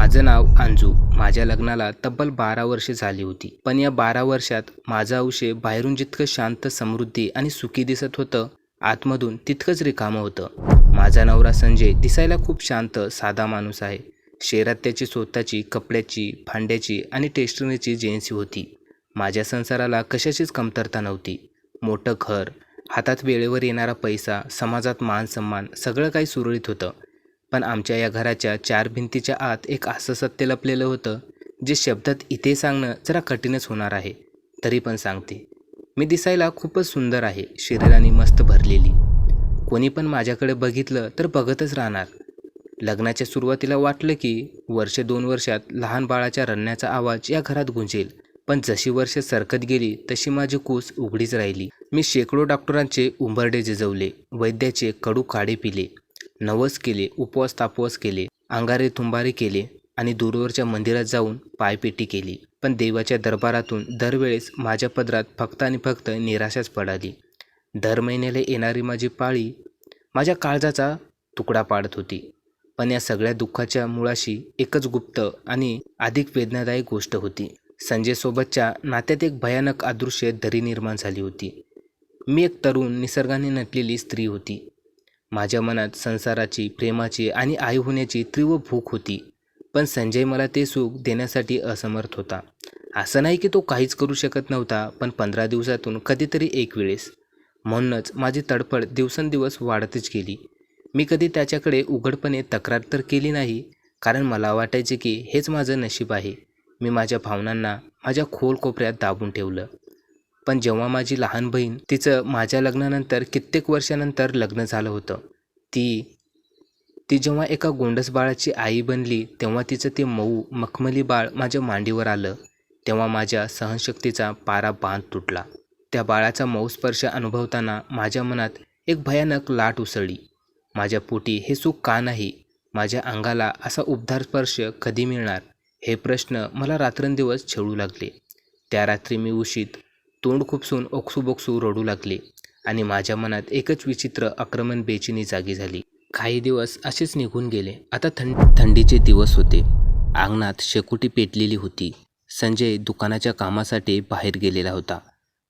माझं नाव अंजू. माझ्या लग्नाला तब्बल 12 वर्षे झाली होती. पण या 12 वर्षात माझं आयुष्य बाहेरून जितकं शांत, समृद्धी आणि सुखी दिसत होतं, आतमधून तितकंच रिकामं होतं. माझा नवरा संजय दिसायला खूप शांत, साधा माणूस आहे. शहरात त्याची स्वतःची कपड्याची, भांड्याची आणि टेशनरीची एजन्सी होती. माझ्या संसाराला कशाचीच कमतरता नव्हती. मोठं घर, हातात वेळेवर येणारा पैसा, समाजात मान-सन्मान सगळं काही सुरळीत होतं. पण आमच्या या घराच्या 4 भिंतीच्या आत एक असं सत्य लपलेलं होतं, जे शब्दात इथे सांगणं जरा कठीणच होणार आहे. तरी पण सांगते. मी दिसायला खूपच सुंदर आहे, शरीराने मस्त भरलेली. कोणी पण माझ्याकडे बघितलं तर बघतच राहणार. लग्नाच्या सुरुवातीला वाटलं की वर्ष 2 वर्षात लहान बाळाच्या रडण्याचा आवाज या घरात गुंजेल. पण जशी वर्ष सरकत गेली तशी माझी कूस उघडीच राहिली. मी शेकडो डॉक्टरांचे उंबरडे झिजवले, वैद्याचे कडू काढे पिले, नवस केले, उपवास तापवास केले, अंगारे तुंबारे केले आणि दूरवरच्या मंदिरात जाऊन पायपेटी केली. पण देवाच्या दरबारातून दरवेळेस माझ्या पदरात फक्त आणि फक्त निराशाच पडाली. दर महिन्याला येणारी माझी पाळी माझ्या काळजाचा तुकडा पाडत होती. पण या सगळ्या दुःखाच्या मुळाशी एकच गुप्त आणि अधिक वेदनादायक गोष्ट होती. संजयसोबतच्या नात्यात एक भयानक अदृश्य दरी निर्माण झाली होती. मी एक तरुण, निसर्गाने नटलेली स्त्री होती. माझ्या मनात संसाराची, प्रेमाची आणि आई होण्याची तीव्र भूक होती. पण संजय मला ते सुख देण्यासाठी असमर्थ होता. असं नाही की तो काहीच करू शकत नव्हता, पण 15 दिवसातून कधीतरी एक वेळेस. म्हणूनच माझी तडफड दिवसेंदिवस वाढतच गेली. मी कधी त्याच्याकडे उघडपणे तक्रार तर केली नाही, कारण मला वाटायचे की हेच माझं नशीब आहे. मी माझ्या भावनांना माझ्या खोल कोपऱ्यात दाबून ठेवलं. पण जेव्हा माझी लहान बहीण, तिचं माझ्या लग्नानंतर कित्येक वर्षानंतर लग्न झालं होतं, ती जेव्हा एका गोंडस बाळाची आई बनली, तेव्हा तिचं ते मऊ मखमली बाळ माझ्या मांडीवर आलं, तेव्हा माझ्या सहनशक्तीचा पारा बांध तुटला. त्या बाळाचा मऊ स्पर्श अनुभवताना माझ्या मनात एक भयानक लाट उसळली. माझ्या पोटी हे सुख का नाही? माझ्या अंगाला असा उबदार स्पर्श कधी मिळणार? हे प्रश्न मला रात्रंदिवस छळू लागले. त्या रात्री मी उशीत तोंड खुपसून ओक्सू रडू लागले आणि माझ्या मनात एकच विचित्र आक्रमण बेचैनी जागी झाली. काही दिवस असेच निघून गेले. आता थंडीचे दिवस होते. अंगणात शेकोटी पेटलेली होती. संजय दुकानाच्या कामासाठी बाहेर गेलेला होता.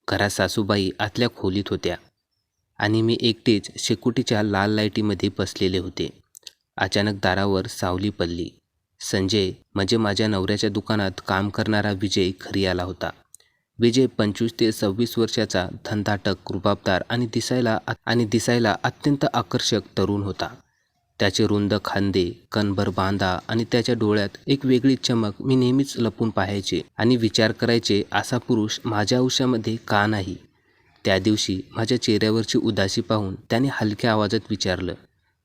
घरात सासूबाई आतल्या खोलीत होत्या आणि मी एकटेच शेकोटीच्या लाल लाईटीमध्ये बसलेले होते. अचानक दारावर सावली पडली. संजय म्हणजे माझ्या नवऱ्याच्या दुकानात काम करणारा विजय घरी आला होता. विजय 25 ते 26 वर्षाचा, धनदाटक, रुबाबदार आणि दिसायला अत्यंत आकर्षक तरुण होता. त्याचे रुंद खांदे, कणभर बांधा आणि त्याच्या डोळ्यात एक वेगळी चमक मी नेहमीच लपून पाहायचे आणि विचार करायचे, असा पुरुष माझ्या आयुष्यामध्ये का नाही? त्या दिवशी माझ्या चेहऱ्यावरची उदासी पाहून त्याने हलक्या आवाजात विचारलं,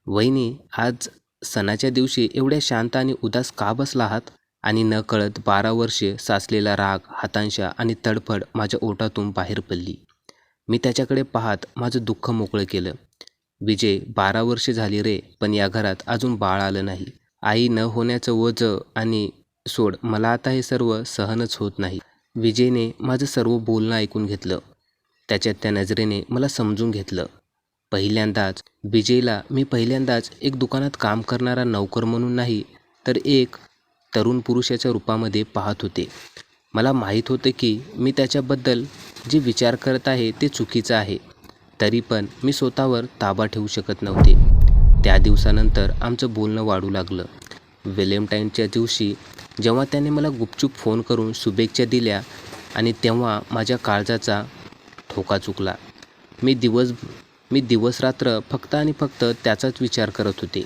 "वहिनी, आज सणाच्या दिवशी एवढ्या शांत आणि उदास का बसला आहात?" आणि नकळत 12 वर्षे साचलेला राग, हताशा आणि तडफड माझ्या ओठातून बाहेर पडली. मी त्याच्याकडे पाहत माझं दुःख मोकळं केलं. "विजय, 12 वर्षे झाली रे, पण या घरात अजून बाळ आलं नाही. आई न होण्याचं ओझं आणि सोड, मला आता हे सर्व सहनच होत नाही." विजयने माझं सर्व बोलणं ऐकून घेतलं. त्याच्या त्या नजरेने मला समजून घेतलं. मी पहिल्यांदाच एक दुकानात काम करणारा नोकर म्हणून नाही, तर एक तरुण पुरुषाच्या रूपामध्ये पाहत होते. मला माहीत होतं की मी त्याच्याबद्दल जे विचार करत आहे ते चुकीचं आहे. तरी पण मी स्वतःवर ताबा ठेवू शकत नव्हते. त्या दिवसानंतर आमचं बोलणं वाढू लागलं. व्हॅलेंटाईनच्या दिवशी जेव्हा त्याने मला गुपचूप फोन करून शुभेच्छा दिल्या आणि तेव्हा माझ्या काळजाचा ठोका चुकला. मी दिवस-रात्र फक्त आणि फक्त त्याचाच विचार करत होते.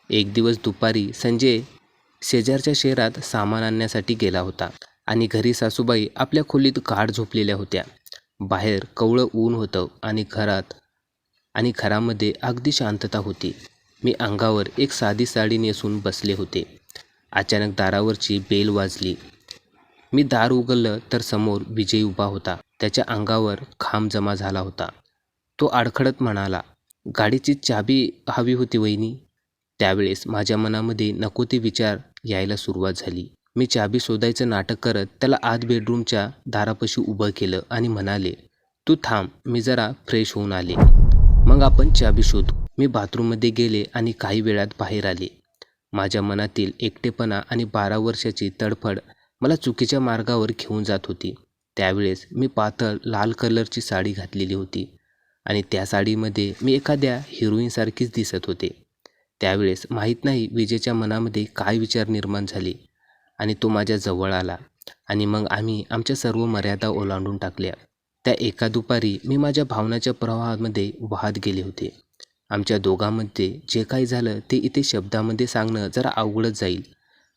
एक दिवस दुपारी संजय शेजारच्या शहरात सामान आणण्यासाठी गेला होता आणि घरी सासूबाई आपल्या खोलीत गाढ झोपलेल्या होत्या. बाहेर कवळं ऊन होतं आणि घरामध्ये अगदी शांतता होती. मी अंगावर एक साधी साडी नेसून बसले होते. अचानक दारावरची बेल वाजली. मी दार उघडलं तर समोर विजय उभा होता. त्याच्या अंगावर घाम जमा झाला होता. तो अडखळत म्हणाला, "गाडीची चाबी हवी होती वहिनी." त्यावेळेस माझ्या मनामध्ये नको ते विचार यायला सुरुवात झाली. मी चाबी शोधायचं नाटक करत त्याला आत बेडरूमच्या दारापाशी उभं केलं आणि म्हणाले, "तू थांब, मी जरा फ्रेश होऊन आले, मग आपण चाबी शोधू." मी बाथरूममध्ये गेले आणि काही वेळात बाहेर आले. माझ्या मनातील एकटेपणा आणि 12 वर्षाची तडफड मला चुकीच्या मार्गावर घेऊन जात होती. त्यावेळेस मी पातळ लाल कलरची साडी घातलेली होती आणि त्या साडीमध्ये मी एखाद्या हिरोईनसारखीच दिसत होते. त्यावेळेस माहीत नाही विजयच्या मनामध्ये काय विचार निर्माण झाले आणि तो माझ्या जवळ आला आणि मग आम्ही आमच्या सर्व मर्यादा ओलांडून टाकल्या. त्या एका दुपारी मी माझ्या भावनाच्या प्रवाहामध्ये वाहत गेले होते. आमच्या दोघांमध्ये जे काही झालं ते इथे शब्दामध्ये सांगणं जरा अवघडच जाईल.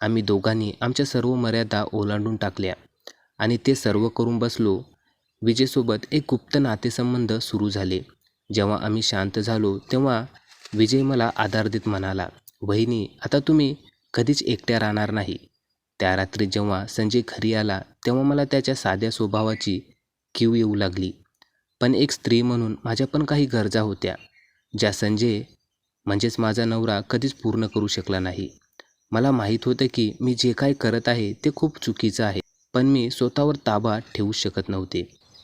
आम्ही दोघांनी आमच्या सर्व मर्यादा ओलांडून टाकल्या आणि ते सर्व करून बसलो. विजयसोबत एक गुप्त नातेसंबंध सुरू झाले. जेव्हा आम्ही शांत झालो तेव्हा विजय मला आधार देत म्हणाला, "वहिनी, आता तुम्ही कधीच एकट्या राहणार नाही." त्या रात्री जेव्हा संजय घरी आला तेव्हा मला त्याच्या साध्या स्वभावाची कीव येऊ लागली. पण एक स्त्री म्हणून माझ्या पण काही गरजा होत्या, ज्या संजय म्हणजेच माझा नवरा कधीच पूर्ण करू शकला नाही. मला माहीत होतं की मी जे काही करत आहे ते खूप चुकीचं आहे, पण मी स्वतःवर ताबा ठेवू शकत नव्हते.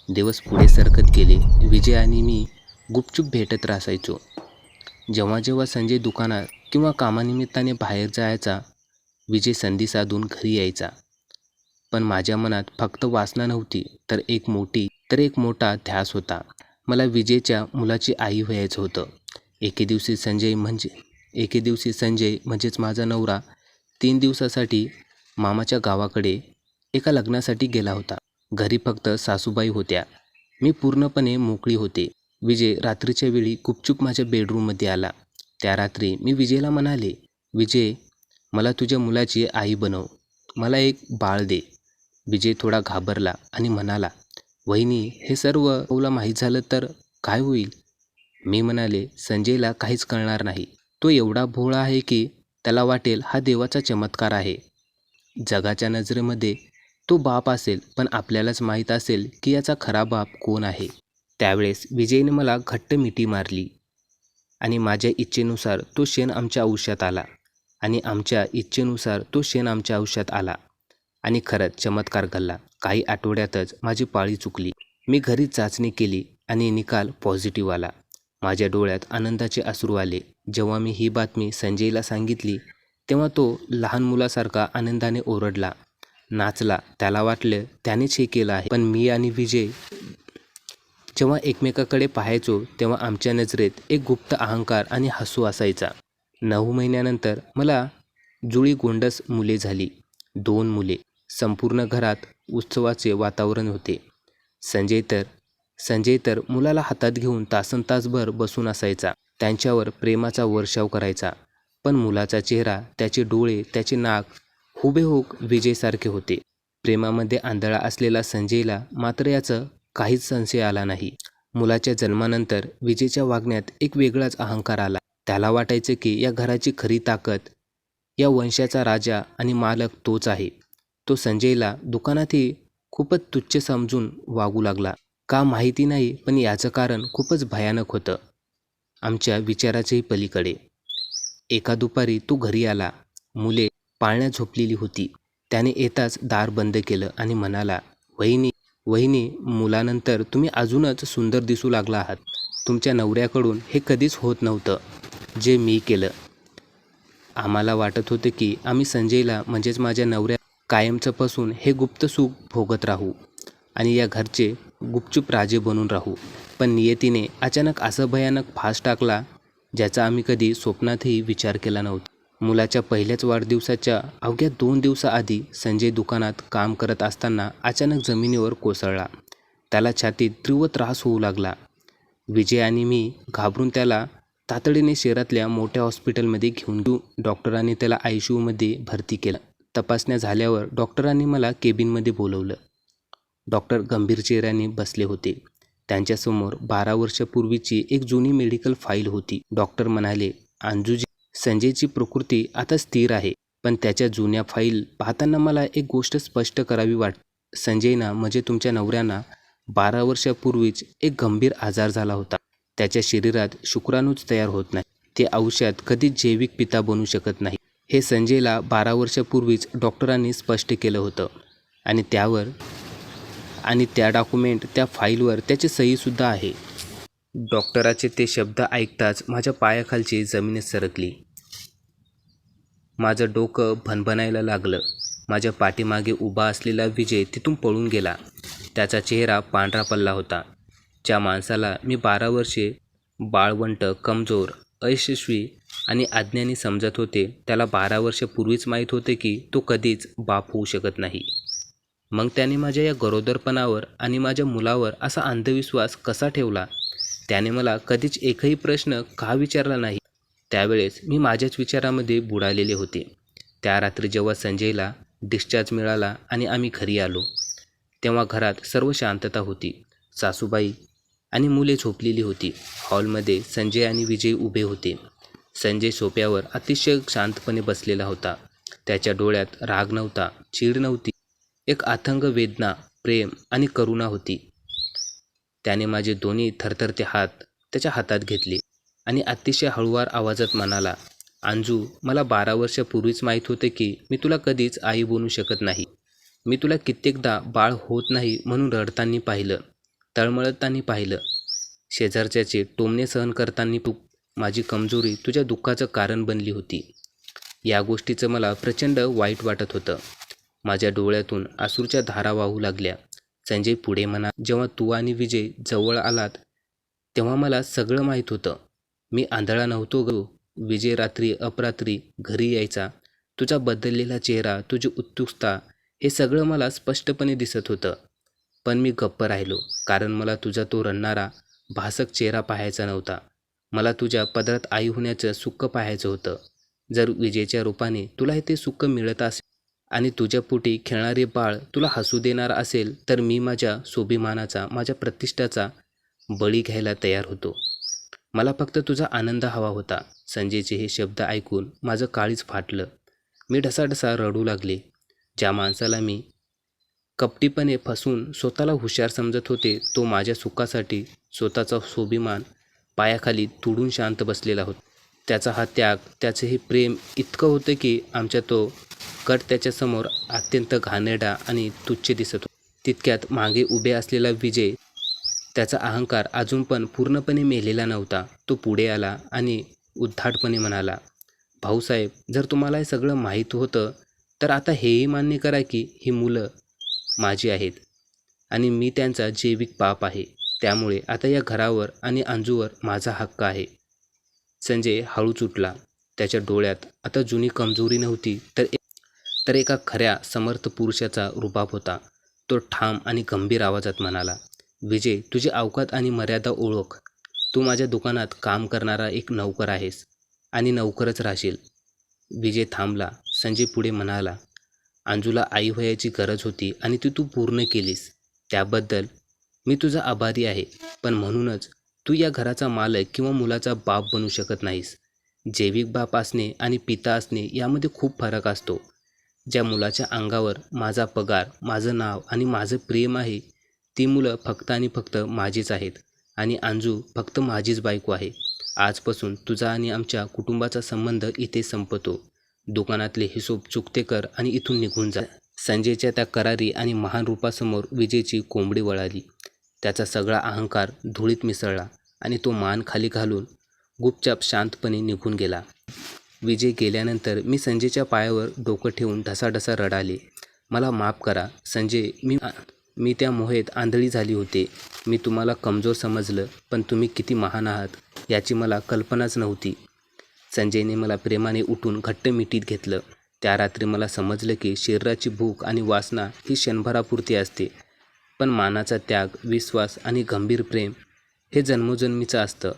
दिवस पुढे सरकत गेले. विजय आणि मी गुपचूप भेटत राहायचो. जेव्हा जेव्हा संजय दुकानात किंवा कामानिमित्ताने बाहेर जायचा, विजय संधी साधून घरी यायचा. पण माझ्या मनात फक्त वासना नव्हती, तर एक मोठा ध्यास होता. मला विजयच्या मुलाची आई व्हायचं होतं. एके दिवशी संजय म्हणजेच माझा नवरा 3 दिवसासाठी मामाच्या गावाकडे एका लग्नासाठी गेला होता. घरी फक्त सासूबाई होत्या. मी पूर्णपणे मोकळी होते. विजय रात्रीच्या वेळी गुपचूप माझ्या बेडरूममध्ये आला. त्या रात्री मी विजयला म्हणाले, "विजय, मला तुझ्या मुलाची आई बनव. मला एक बाळ दे." विजय थोडा घाबरला आणि म्हणाला, "वहिनी, हे सर्व तुला माहीत झालं तर काय होईल?" मी म्हणाले, "संजयला काहीच कळणार नाही. तो एवढा भोळा आहे की त्याला वाटेल हा देवाचा चमत्कार आहे. जगाच्या नजरेमध्ये तो बाप असेल, पण आपल्यालाच माहीत असेल की याचा खरा बाप कोण आहे." त्यावेळेस विजयने मला घट्ट मिठी मारली आणि माझ्या इच्छेनुसार तो क्षण आमच्या आयुष्यात आला आणि खरंच चमत्कार घडला. काही आठवड्यातच माझी पाळी चुकली. मी घरी चाचणी केली आणि निकाल पॉझिटिव्ह आला. माझ्या डोळ्यात आनंदाचे अश्रू आले. जेव्हा मी ही बातमी संजयला सांगितली तेव्हा तो लहान मुलासारखा आनंदाने ओरडला, नाचला. त्याला वाटलं त्यानेच हे केलं आहे. पण मी आणि विजय जेव्हा एकमेकाकडे पाहायचो तेव्हा आमच्या नजरेत एक गुप्त अहंकार आणि हसू असायचा. 9 महिन्यानंतर मला जुळी गोंडस मुले झाली. 2 मुले. संपूर्ण घरात उत्सवाचे वातावरण होते. संजय तर मुलाला हातात घेऊन तासनतासभर बसून असायचा. त्यांच्यावर प्रेमाचा वर्षाव करायचा. पण मुलाचा चेहरा, त्याचे डोळे, त्याचे नाक हुबेहूब विजयसारखे होते. प्रेमामध्ये आंधळा असलेला संजयला मात्र याचा काहीच संशय आला नाही. मुलाच्या जन्मानंतर विजयच्या वागण्यात एक वेगळाच अहंकार आला. त्याला वाटायचं की या घराची खरी ताकद, या वंशाचा राजा आणि मालक तोच आहे. तो संजयला दुकानातही खूपच तुच्छ समजून वागू लागला. का माहिती नाही, पण याचं कारण खूपच भयानक होतं, आमच्या विचाराच्याही पलीकडे. एका दुपारी तो घरी आला. मुले पाळण्यात झोपलेली होती. त्याने येताच दार बंद केलं आणि म्हणाला, वहिनी, मुलानंतर तुम्ही अजूनच सुंदर दिसू लागला आहात. तुमच्या नवऱ्याकडून हे कधीच होत नव्हतं, जे मी केलं." आम्हाला वाटत होतं की आम्ही संजयला म्हणजेच माझ्या नवऱ्या कायमचं पासून हे गुप्त सुख भोगत राहू आणि या घरचे गुपचूप राजे बनून राहू. पण नियतीने अचानक असा भयानक फास टाकला, ज्याचा आम्ही कधी स्वप्नातही विचार केला नव्हता. मुलाच्या पहिल्याच वाढदिवसाच्या अवघ्या 2 दिवसाआधी संजय दुकानात काम करत असताना अचानक जमिनीवर कोसळला. त्याला छातीत तीव्र त्रास होऊ लागला. विजय आणि मी घाबरून त्याला तातडीने शहरातल्या मोठ्या हॉस्पिटलमध्ये घेऊन गेलो. डॉक्टरांनी त्याला ICUमध्ये भरती केलं. तपासण्या झाल्यावर डॉक्टरांनी मला केबिनमध्ये बोलवलं. डॉक्टर गंभीर चेहऱ्याने बसले होते. त्यांच्यासमोर 12 वर्षापूर्वीची एक जुनी मेडिकल फाईल होती. डॉक्टर म्हणाले, "अंजुजी, संजयची प्रकृती आता स्थिर आहे, पण त्याच्या जुन्या फाईल पाहताना मला एक गोष्ट स्पष्ट करावी वाटते. संजयना म्हणजे तुमच्या नवऱ्यांना 12 वर्षापूर्वीच एक गंभीर आजार झाला होता. त्याच्या शरीरात शुक्राणूच तयार होत नाही. ते औषध कधीच जैविक पिता बनू शकत नाही. हे संजयला 12 वर्षापूर्वीच डॉक्टरांनी स्पष्ट केलं होतं आणि त्या डॉक्युमेंट, त्या फाईलवर त्याची सहीसुद्धा आहे." डॉक्टराचे ते शब्द ऐकताच माझ्या पायाखालची जमीनच सरकली. माझं डोकं भणभणायला लागलं. माझ्या पाठीमागे उभा असलेला विजय तिथून पळून गेला. त्याचा चेहरा पांढरा पडला होता. ज्या माणसाला मी 12 वर्षे बाळवंट, कमजोर, अयशस्वी आणि अज्ञानी समजत होते, त्याला 12 वर्षापूर्वीच माहीत होते की तो कधीच बाप होऊ शकत नाही. मग त्याने माझ्या या गरोदरपणावर आणि माझ्या मुलावर असा अंधविश्वास कसा ठेवला? त्याने मला कधीच एकही प्रश्न का विचारला नाही? त्यावेळेस मी माझ्याच विचारामध्ये बुडालेले होते. त्या रात्री जेव्हा संजयला डिस्चार्ज मिळाला आणि आम्ही घरी आलो, तेव्हा घरात सर्व शांतता होती. सासूबाई आणि मुले झोपलेली होती. हॉलमध्ये संजय आणि विजय उभे होते. संजय सोफ्यावर अतिशय शांतपणे बसलेला होता. त्याच्या डोळ्यात राग नव्हता, चीड नव्हती, एक अथांग वेदना, प्रेम आणि करुणा होती. त्याने माझे दोन्ही थरथरते हात त्याच्या हातात घेतले आणि अतिशय हळुवार आवाजात म्हणाला, अंजू, मला 12 वर्षापूर्वीच माहीत होते की मी तुला कधीच आई बनू शकत नाही. मी तुला कित्येकदा बाळ होत नाही म्हणून रडताना पाहिलं, तळमळताना पाहिलं, शेजारच्याचे टोमणे सहन करताना. तू माझी कमजोरी तुझ्या दुःखाचं कारण बनली होती. या गोष्टीचं मला प्रचंड वाईट वाटत होतं. माझ्या डोळ्यातून अश्रूच्या धारा वाहू लागल्या. संजय पुढे म्हणाला, जेव्हा तू आणि विजय जवळ आलात तेव्हा मला सगळं माहीत होतं. मी आंधळा नव्हतो ग. विजय रात्री अपरात्री घरी यायचा. तुझा बदललेला चेहरा, तुझी उत्सुकता, हे सगळं मला स्पष्टपणे दिसत होतं. पण मी गप्प राहिलो, कारण मला तुझा तो रडणारा भासक चेहरा पाहायचा नव्हता. मला तुझ्या पदरात आई होण्याचं सुख पाहायचं होतं. जर विजयच्या रूपाने तुला ते सुख मिळत असेल आणि तुझ्या पोटी खेळणारे बाळ तुला हसू देणार असेल, तर मी माझ्या स्वाभिमानाचा, माझ्या प्रतिष्ठाचा बळी घ्यायला तयार होतो. मला फक्त तुझा आनंद हवा होता. संजयचे हे शब्द ऐकून माझं काळीज फाटलं. मी ढसाढसा रडू लागले. ज्या माणसाला मी कपटीपणे फसवून स्वतःला हुशार समजत होते, तो माझ्या सुखासाठी स्वतःचा स्वाभिमान पायाखाली तुडून शांत बसलेला होता. त्याचा हा त्याग, त्याचं हे प्रेम इतकं होतं की आमच्या तो कट त्याच्यासमोर अत्यंत घाणेरडा आणि तुच्छ दिसत होता. तितक्यात मागे उभे असलेला विजय, त्याचा अहंकार अजून पण पूर्णपणे मेलेला नव्हता. तो पुढे आला आणि उद्धटपणे म्हणाला, भाऊसाहेब, जर तुम्हाला हे सगळं माहीत होतं तर आता हेही मान्य करा की ही मुलं माझी आहेत आणि मी त्यांचा जैविक बाप आहे. त्यामुळे आता या घरावर आणि अंजूवर माझा हक्क आहे. संजय हळूच उठला. त्याच्या डोळ्यात आता जुनी कमजोरी नव्हती, तर एका खऱ्या समर्थ पुरुषाचा रुबाब होता. तो ठाम आणि गंभीर आवाजात म्हणाला, विजय, तुझी अवकात आणि मर्यादा ओळख. तू माझ्या दुकानात काम करणारा एक नौकर आहेस आणि नौकरच राहशील. विजय थांबला. संजय पुढे म्हणाला, अंजूला आई व्हायची गरज होती आणि ती तू पूर्ण केलीस. त्याबद्दल मी तुझा आभारी आहे. पण म्हणूनच तू या घराचा मालक किंवा मुलाचा बाप बनू शकत नाहीस. जैविक बाप असणे आणि पिता असणे यामध्ये खूप फरक असतो. ज्या मुलाच्या अंगावर माझा पगार, माझं नाव आणि माझं प्रेम आहे, ती मुलं फक्त आणि फक्त माझीच आहेत आणि अंजू फक्त माझीच बायको आहे. आजपासून तुझा आणि आमच्या कुटुंबाचा संबंध इथे संपतो. दुकानातले हिशोब चुकते कर आणि इथून निघून जा. संजयच्या त्या करारी आणि महान रूपासमोर विजयची कोंबडी वळाली. त्याचा सगळा अहंकार धुळीत मिसळला आणि तो मान खाली घालून गुपचाप शांतपणे निघून गेला. विजय गेल्यानंतर मी संजयच्या पायावर डोकं ठेवून ढसाढसा रडाले. मला माफ करा संजय, मी त्या मोहेत आंधळी झाली होते. मी तुम्हाला कमजोर समजलं, पण तुम्ही किती महान आहात याची मला कल्पनाच नव्हती. संजयने मला प्रेमाने उठून घट्ट मिठीत घेतलं. त्या रात्री मला समजलं की शरीराची भूक आणि वासना ही क्षणभरापुरती असते, पण मानाचा त्याग, विश्वास आणि गंभीर प्रेम हे जन्मोजन्मीचं असतं.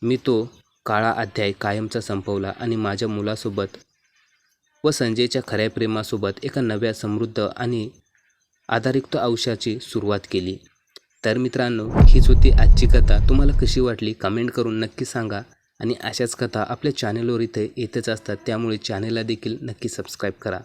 मी तो काळा अध्याय कायमचा संपवला आणि माझ्या मुलासोबत व संजयच्या खऱ्या प्रेमासोबत एका नव्या, समृद्ध आणि आधारयुक्त आयुष्याची सुरुवात केली. तर मित्रांनो, हीच होती आजची कथा. तुम्हाला कशी वाटली कमेंट करून नक्की सांगा. आणि अशाच कथा आपल्या चॅनलवर इथे येतच असतात, त्यामुळे चॅनलला देखील नक्की सबस्क्राईब करा.